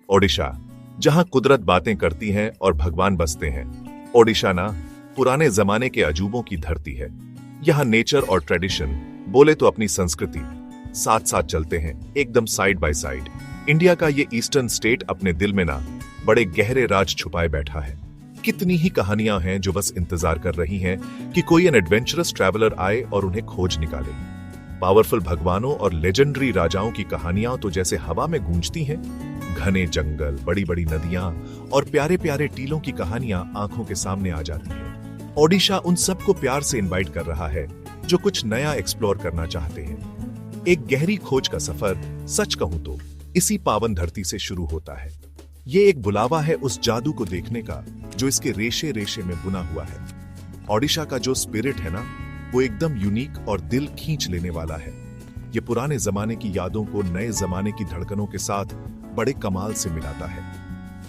ओडिशा, जहां कुदरत बातें करती है और भगवान बसते हैं। ओडिशा ना पुराने जमाने के अजूबों की धरती है। यहाँ नेचर और ट्रेडिशन, बोले तो अपनी संस्कृति, साथ साथ चलते हैं, एकदम साइड बाय साइड। इंडिया का ये ईस्टर्न स्टेट अपने दिल में ना बड़े गहरे राज छुपाए बैठा है। कितनी ही कहानियां हैं जो बस इंतजार कर रही हैं कि कोई एन एडवेंचरस ट्रैवलर आए और उन्हें खोज निकाले। पावरफुल भगवानों और लेजेंडरी राजाओं की कहानियां तो जैसे हवा में गूंजती हैं। घने जंगल, बड़ी बड़ी नदियां और प्यारे प्यारे टीलों की कहानियां आंखों के सामने आ जाती हैं। ओडिशा उन सबको प्यार से इनवाइट कर रहा है जो कुछ नया एक्सप्लोर करना चाहते हैं। एक गहरी खोज का सफर, सच कहूं तो इसी पावन धरती से शुरू होता है। ये एक बुलावा है उस जादू को देखने का जो इसके रेशे रेशे में बुना हुआ है। ओडिशा का जो स्पिरिट है ना, वो एकदम यूनिक और दिल खींच लेने वाला है। ये पुराने जमाने की यादों को नए जमाने की धड़कनों के साथ बड़े कमाल से मिलाता है।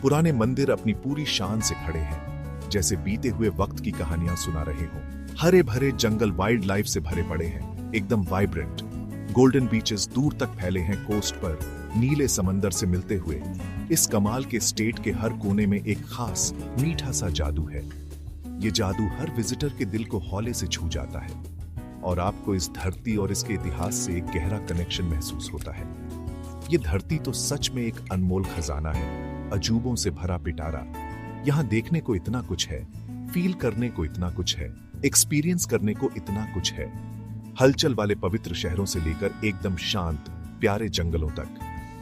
पुराने मंदिर अपनी पूरी शान से खड़े हैं, जैसे बीते हुए वक्त की कहानियां सुना रहे हों। हरे भरे जंगल वाइल्ड लाइफ से भरे पड़े हैं, एकदम वाइब्रेंट। गोल्डन बीचेस दूर तक फैले हैं कोस्ट पर, नीले समंदर से मिलते हुए। इस कमाल के स्टेट के हर कोने में एक खास मीठा सा जादू है। ये जादू हर विजिटर के दिल को हौले से छू जाता है और आपको इस धरती और इसके इतिहास से एक गहरा कनेक्शन महसूस होता है। ये धरती तो सच में एक अनमोल खजाना है, अजूबों से भरा पिटारा। यहाँ देखने को इतना कुछ है, फील करने को इतना कुछ है, एक्सपीरियंस करने को इतना कुछ है। हलचल वाले पवित्र शहरों से लेकर एकदम शांत प्यारे जंगलों तक,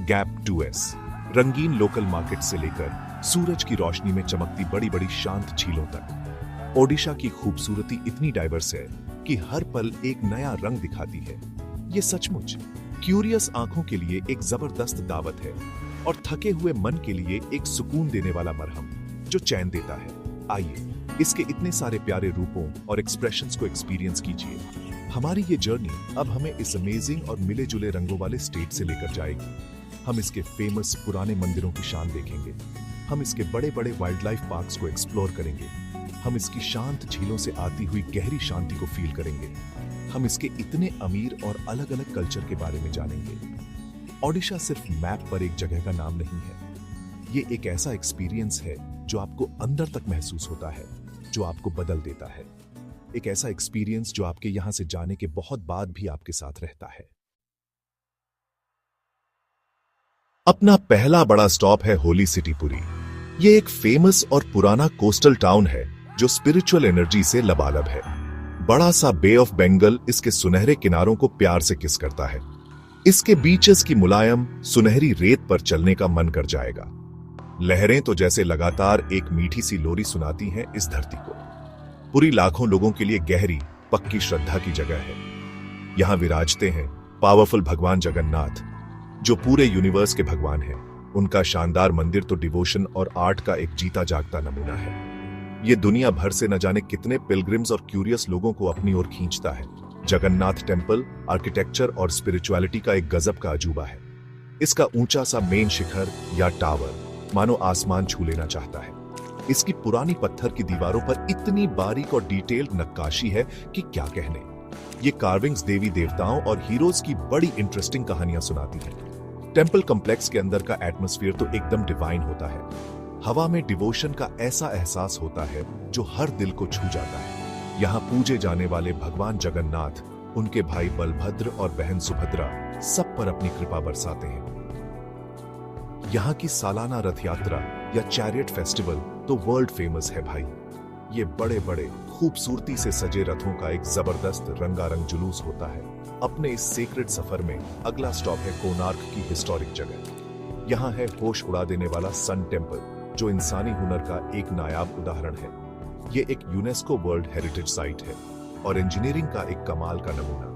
गैप 2S, रंगीन लोकल मार्केट से लेकर सूरज की रोशनी में चमकती बड़ी बड़ी शांत झीलों तक। ओडिशा की खूबसूरती इतनी डाइवर्स है कि हर पल एक नया रंग दिखाती है। ये सचमुच क्यूरियस आंखों के लिए एक जबरदस्त दावत है और थके हुए मन के लिए एक सुकून देने वाला मरहम जो चैन देता है। आइए इसके इतने सारे प्यारे रूपों और एक्सप्रेशंस को एक्सपीरियंस कीजिए। हमारी ये जर्नी अब हमें इस अमेजिंग और मिले जुले रंगों वाले स्टेट से लेकर जाएगी। हम इसके फेमस पुराने मंदिरों की शान देखेंगे, हम इसके बड़े बड़े वाइल्ड लाइफ पार्क्स को एक्सप्लोर करेंगे, हम इसकी शांत झीलों से आती हुई गहरी शांति को फील करेंगे, हम इसके इतने अमीर और अलग अलग कल्चर के बारे में जानेंगे। ओडिशा सिर्फ मैप पर एक जगह का नाम नहीं है, ये एक ऐसा एक्सपीरियंस है जो आपको अंदर तक महसूस होता है, जो आपको बदल देता है। एक ऐसा एक्सपीरियंस जो आपके यहां से जाने के बहुत बाद भी आपके साथ रहता है। अपना पहला बड़ा स्टॉप है होली सिटी पुरी। ये एक फेमस और पुराना कोस्टल टाउन है जो स्पिरिचुअल एनर्जी से लबालब है। बड़ा सा बे ऑफ बंगाल इसके सुनहरे किनारों को प्यार से किस करता है। इसके बीचेस की मुलायम सुनहरी रेत पर चलने का मन कर जाएगा। लहरें तो जैसे लगातार एक मीठी सी लोरी सुनाती हैं इस धरती को। पुरी लाखों लोगों के लिए गहरी पक्की श्रद्धा की जगह है। यहां विराजते हैं पावरफुल भगवान जगन्नाथ, जो पूरे यूनिवर्स के भगवान हैं। उनका शानदार मंदिर तो डिवोशन और आर्ट का एक जीता जागता नमूना है। ये दुनिया भर से न जाने कितने पिलग्रिम्स और क्यूरियस लोगों को अपनी ओर खींचता है। जगन्नाथ टेम्पल आर्किटेक्चर और स्पिरिचुअलिटी का एक गजब का अजूबा है। इसका ऊंचा सा मेन शिखर या टावर मानो आसमान छू लेना चाहता है। इसकी पुरानी पत्थर की दीवारों पर इतनी बारीक और डिटेल्ड नक्काशी है कि क्या कहने। ये कार्विंग्स देवी देवताओं और हीरोज की बड़ी इंटरेस्टिंग कहानियां सुनाती हैं। टेम्पल कॉम्प्लेक्स के अंदर का एटमॉस्फेयर तो एकदम डिवाइन होता है। हवा में डिवोशन का ऐसा एहसास होता है जो हर दिल को छू जाता है। यहाँ पूजे जाने वाले भगवान जगन्नाथ, उनके भाई बलभद्र और बहन सुभद्रा सब पर अपनी कृपा बरसाते हैं। यहाँ की सालाना रथ यात्रा या चैरियट फेस्टिवल तो वर्ल्ड फेमस है भाई। ये बड़े बड़े खूबसूरती से सजे रथों का एक जबरदस्त रंगारंग जुलूस होता है। अपने इस सीक्रेट सफर में अगला स्टॉप है कोणार्क की हिस्टोरिक जगह। यहाँ है होश उड़ा देने वाला सन टेम्पल, जो इंसानी हुनर का एक नायाब उदाहरण है। ये एक यूनेस्को वर्ल्ड हेरिटेज साइट है और इंजीनियरिंग का एक कमाल का नमूना।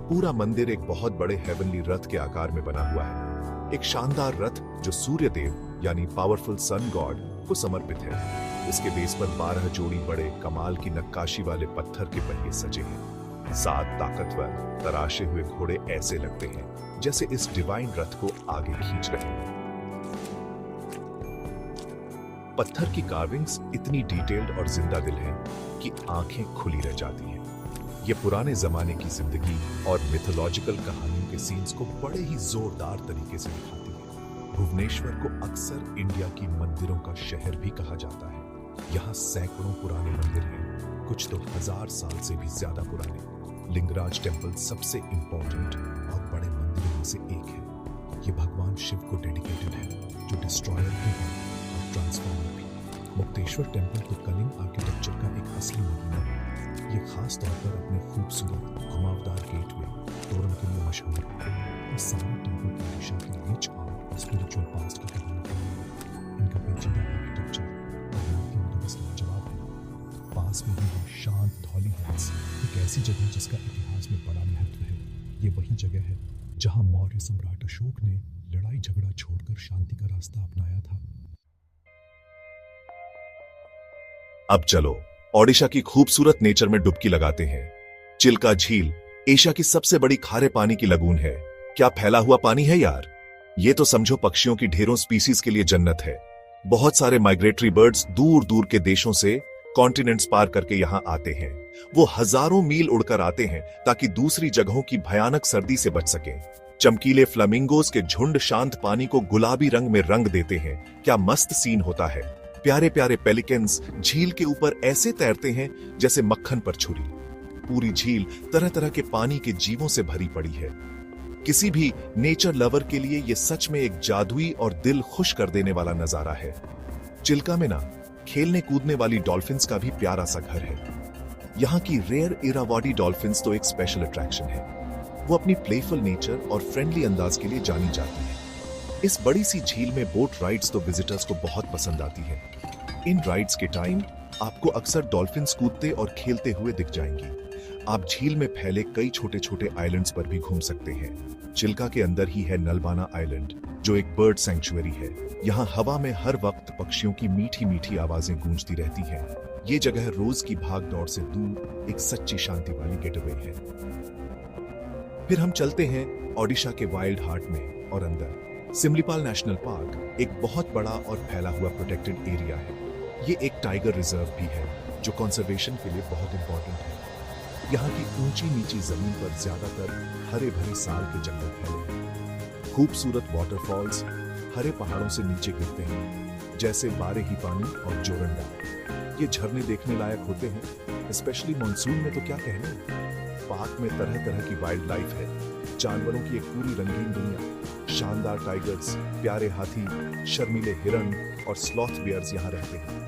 पूरा मंदिर एक बहुत बड़े हेवनली रथ के आकार में बना हुआ है। एक शानदार रथ जो सूर्य देव यानी पावरफुल सन गॉड को समर्पित है। इसके बेस पर 12 जोड़ी बड़े कमाल की नक्काशी वाले पत्थर के पहिए सजे हैं। 7 ताकतवर तराशे हुए घोड़े ऐसे लगते हैं जैसे इस डिवाइन रथ को आगे खींच रहे हैं। पत्थर की कार्विंग्स इतनी डिटेल्ड और जिंदा दिल हैं कि आंखें खुली रह जाती हैं। ये पुराने जमाने की जिंदगी और मिथोलॉजिकल कहानी के सीन्स को बड़े ही जोरदार तरीके से दिखाती है। भुवनेश्वर को अक्सर इंडिया की मंदिरों का शहर भी कहा जाता है। यहाँ सैकड़ों पुराने मंदिर हैं, कुछ तो 1000 साल से भी ज्यादा पुराने। लिंगराज टेम्पल सबसे इंपॉर्टेंट और बड़े मंदिरों में से एक है। ये भगवान शिव को डेडिकेटेड है, जो डिस्ट्रॉयर भी है और ट्रांसफॉर्मर भी। मुक्तेश्वर टेम्पल तो कलिंग आर्किटेक्चर का एक असली नमूना है। ये खास तौर पर अपने खूबसूरत घुमावदार गेटवे तोरण के लिए मशहूर है। ये सारे टेम्पल ओडिशा के रिच आर्ट और स्पिरिचुअल पास्ट का कहानी है। इनका पेचीदा आर्किटेक्चर और मूर्तियां तो बस लाजवाब है। पास में ही है शांत धौली हिल्स, एक ऐसी जगह जिसका इतिहास में बड़ा महत्व है। ये वही जगह है जहां मौर्य सम्राट अशोक ने लड़ाई झगड़ा छोड़कर शांति का रास्ता अपनाया था। अब चलो ओडिशा की खूबसूरत नेचर में डुबकी लगाते हैं। चिल्का झील एशिया की सबसे बड़ी खारे पानी की लगून है। क्या फैला हुआ पानी है यार! ये तो समझो पक्षियों की ढेरों स्पीसीज के लिए जन्नत है। बहुत सारे माइग्रेटरी बर्ड्स दूर दूर के देशों से कॉन्टिनेंट्स पार करके यहाँ आते हैं। वो हजारों मील उड़कर आते हैं ताकि दूसरी जगहों की भयानक सर्दी से बच सकें। चमकीले फ्लामिंगोज के झुंड शांत पानी को गुलाबी रंग में रंग देते हैं। क्या मस्त सीन होता है! प्यारे प्यारे पेलिकन्स झील के ऊपर ऐसे तैरते हैं जैसे मक्खन पर छुरी। पूरी झील तरह तरह के पानी के जीवों से भरी पड़ी है। किसी भी नेचर लवर के लिए यह सच में एक जादुई और दिल खुश कर देने वाला नजारा है। चिल्का में ना खेलने कूदने वाली डॉल्फिन्स का भी प्यारा सा घर है। यहाँ की रेयर इरावाडी डॉल्फिन्स तो एक स्पेशल अट्रैक्शन है। वो अपनी प्लेफुल नेचर और फ्रेंडली अंदाज के लिए जानी जाती है। इस बड़ी सी झील में बोट राइड्स तो विजिटर्स को बहुत पसंद आती है। इन राइड्स के टाइम आपको अक्सर डॉल्फिन्स कूदते और खेलते हुए दिख जाएंगी। आप झील में फैले कई छोटे छोटे आइलैंड्स पर भी घूम सकते हैं। चिल्का के अंदर ही है नलबाना आइलैंड, जो एक बर्ड सैंक्चुअरी है। यहाँ हवा में हर वक्त पक्षियों की मीठी मीठी आवाजें गूंजती रहती हैं। ये जगह रोज की भाग दौड़ से दूर एक सच्ची शांति वाली गेटवे है। फिर हम चलते हैं ओडिशा के वाइल्ड हार्ट में और अंदर। सिमलीपाल नेशनल पार्क एक बहुत बड़ा और फैला हुआ प्रोटेक्टेड एरिया है। ये एक टाइगर रिजर्व भी है, जो कंजर्वेशन के लिए बहुत इंपॉर्टेंट है। यहाँ की ऊंची नीची जमीन पर ज्यादातर हरे भरे साल के जंगल फैले हैं। खूबसूरत वाटरफॉल्स हरे पहाड़ों से नीचे गिरते हैं, जैसे बारे ही पानी और जोरंडा। ये झरने देखने लायक होते हैं, स्पेशली मॉनसून में तो क्या कहने। पार्क में तरह तरह की वाइल्ड लाइफ है, जानवरों की एक पूरी रंगीन दुनिया। शानदार टाइगर्स, प्यारे हाथी, शर्मीले हिरन और स्लॉथ बियर्स यहाँ रहते हैं।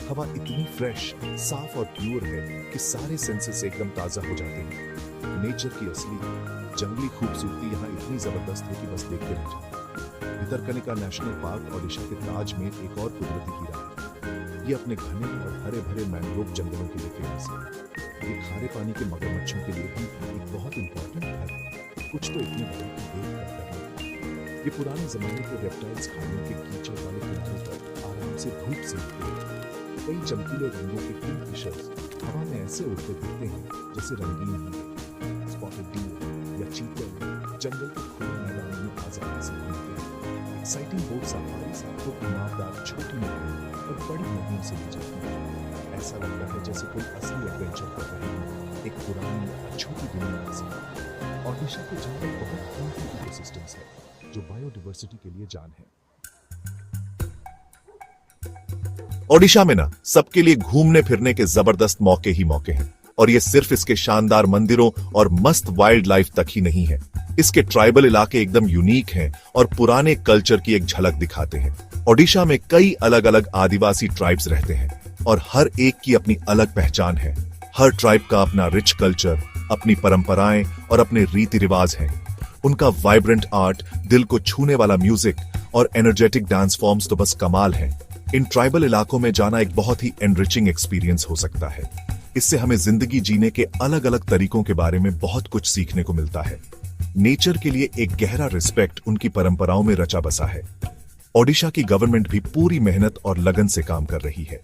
हवा इतनी फ्रेश, साफ और प्योर है कि सारे सेंसेस एकदम ताजा हो जाते हैं। नेचर की असली जंगली खूबसूरती यहाँ इतनी जबरदस्त है कि बस देखते रह जाते। भितरकनिका नेशनल पार्क ओडिशा के ताज में एक और कुदरती हीरा है। ये अपने घने और हरे भरे मैंग्रोव जंगलों के लिए फेमस है। ये खारे पानी के मगरमच्छों के लिए भी एक बहुत इंपॉर्टेंट घर है। कुछ तो इतने बड़े कि देख कर डर लगता है। ये पुराने जमाने के रेप्टाइल्स खाने के कीचड़ वाले किनारों पर आराम से धूप सेकते हैं। कई चमकीले रंगों के किंगफिशर्स हवा में ऐसे उड़ते फिरते हैं जैसे रंगीन हीरे। स्पॉटेड डीर या चीतल जंगल के खुले मैदान में आजादी से घूमते हैं। एक्साइटिंग बोट सफारीज आपको घुमावदार छोटी नदियों और बड़ी नदियों से ले जाती है। ऐसा लगता है जैसे कोई असली एडवेंचर कर रहे हैं, एक पुरानी अछूती दुनिया के साथ। ओडिशा के जंगल बहुत कीमती इकोसिस्टम्स है, जो बायोडाइवर्सिटी के लिए जान है। ओडिशा में ना सबके लिए घूमने फिरने के जबरदस्त मौके ही मौके हैं। और ये सिर्फ इसके शानदार मंदिरों और मस्त वाइल्ड लाइफ तक ही नहीं है। इसके ट्राइबल इलाके एकदम यूनिक हैं और पुराने कल्चर की एक झलक दिखाते हैं। ओडिशा में कई अलग अलग आदिवासी ट्राइब्स रहते हैं और हर एक की अपनी अलग पहचान है। हर ट्राइब का अपना रिच कल्चर, अपनी परंपराएं और अपने रीति रिवाज हैं। उनका वाइब्रेंट आर्ट, दिल को छूने वाला म्यूजिक और एनर्जेटिक डांस फॉर्म्स तो बस कमाल है। इन ट्राइबल इलाकों में जाना एक बहुत ही एनरिचिंग एक्सपीरियंस हो सकता है। इससे हमें जिंदगी जीने के अलग अलग तरीकों के बारे में बहुत कुछ सीखने को मिलता है। नेचर के लिए एक गहरा रिस्पेक्ट उनकी परंपराओं में रचा बसा है। ओडिशा की गवर्नमेंट भी पूरी मेहनत और लगन से काम कर रही है।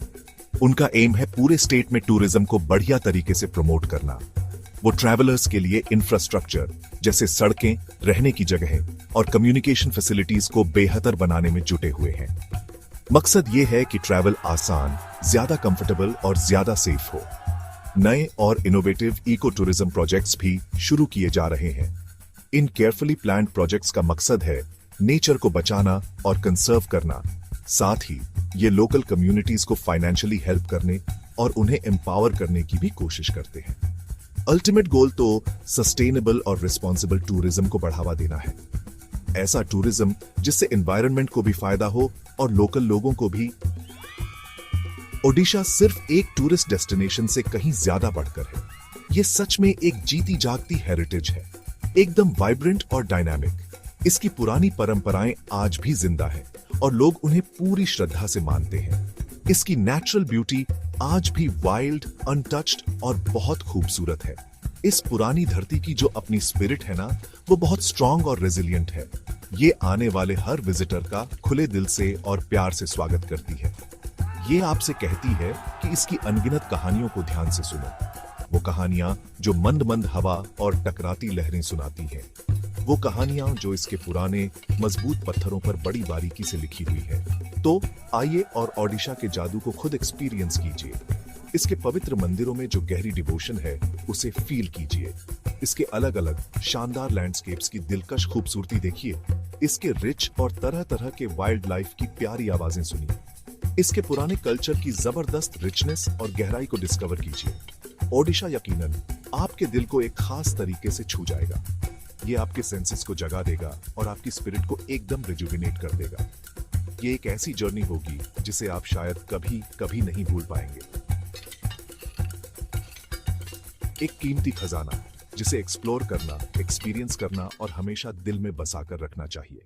उनका एम है पूरे स्टेट में टूरिज्म को बढ़िया तरीके से प्रमोट करना। वो ट्रैवलर्स के लिए इंफ्रास्ट्रक्चर जैसे सड़कें, रहने की जगहें और कम्युनिकेशन फैसिलिटीज को बेहतर बनाने में जुटे हुए हैं। मकसद ये है कि ट्रैवल आसान, ज्यादा कंफर्टेबल और ज्यादा सेफ हो। नए और इनोवेटिव इको टूरिज्म प्रोजेक्ट्स भी शुरू किए जा रहे हैं। इन केयरफुली प्लान्ड प्रोजेक्ट्स का मकसद है नेचर को बचाना और कंजर्व करना। साथ ही ये लोकल कम्युनिटीज को फाइनेंशियली हेल्प करने और उन्हें एम्पावर करने की भी कोशिश करते हैं। अल्टीमेट गोल तो सस्टेनेबल और रिस्पॉन्सिबल टूरिज्म को बढ़ावा देना है। ऐसा टूरिज्म जिससे एनवायरनमेंट को भी फायदा हो और लोकल लोगों को भी। ओडिशा सिर्फ एक टूरिस्ट डेस्टिनेशन से कहीं ज्यादा बढ़कर है। ये सच में एक जीती जागती हेरिटेज है, एकदम वाइब्रेंट और डायनामिक। इसकी पुरानी परंपराएं आज भी जिंदा है और लोग उन्हें पूरी श्रद्धा से मानते हैं। इसकी नेचुरल ब्यूटी आज भी वाइल्ड, अनटच्ड और बहुत खूबसूरत है। इस पुरानी धरती की जो अपनी स्पिरिट है ना, वो बहुत स्ट्रांग और रेजिलिएंट है। ये आने वाले हर विजिटर का खुले दिल से और प्यार से स्वागत करती है। ये आपसे कहती है कि इसकी अनगिनत कहानियों को ध्यान से सुनो। वो कहानियां जो मंद मंद हवा और टकराती लहरें सुनाती हैं। वो कहानियां जो इसके पुराने मजबूत पत्थरों पर बड़ी बारीकी से लिखी हुई है। तो आइए और ओडिशा के जादू को खुद एक्सपीरियंस कीजिए। इसके पवित्र मंदिरों में जो गहरी डिवोशन है उसे फील कीजिए। इसके अलग अलग शानदार लैंडस्केप्स की दिलकश खूबसूरती देखिए। इसके रिच और तरह तरह के वाइल्ड लाइफ की प्यारी आवाजें सुनिए। इसके पुराने कल्चर की जबरदस्त रिचनेस और गहराई को डिस्कवर कीजिए। ओडिशा यकीनन आपके दिल को एक खास तरीके से छू जाएगा। ये आपके सेंसेस को जगा देगा और आपकी स्पिरिट को एकदम रिजुविनेट कर देगा। ये एक ऐसी जर्नी होगी जिसे आप शायद कभी कभी नहीं भूल पाएंगे। एक कीमती खजाना जिसे एक्सप्लोर करना, एक्सपीरियंस करना और हमेशा दिल में बसाकर रखना चाहिए।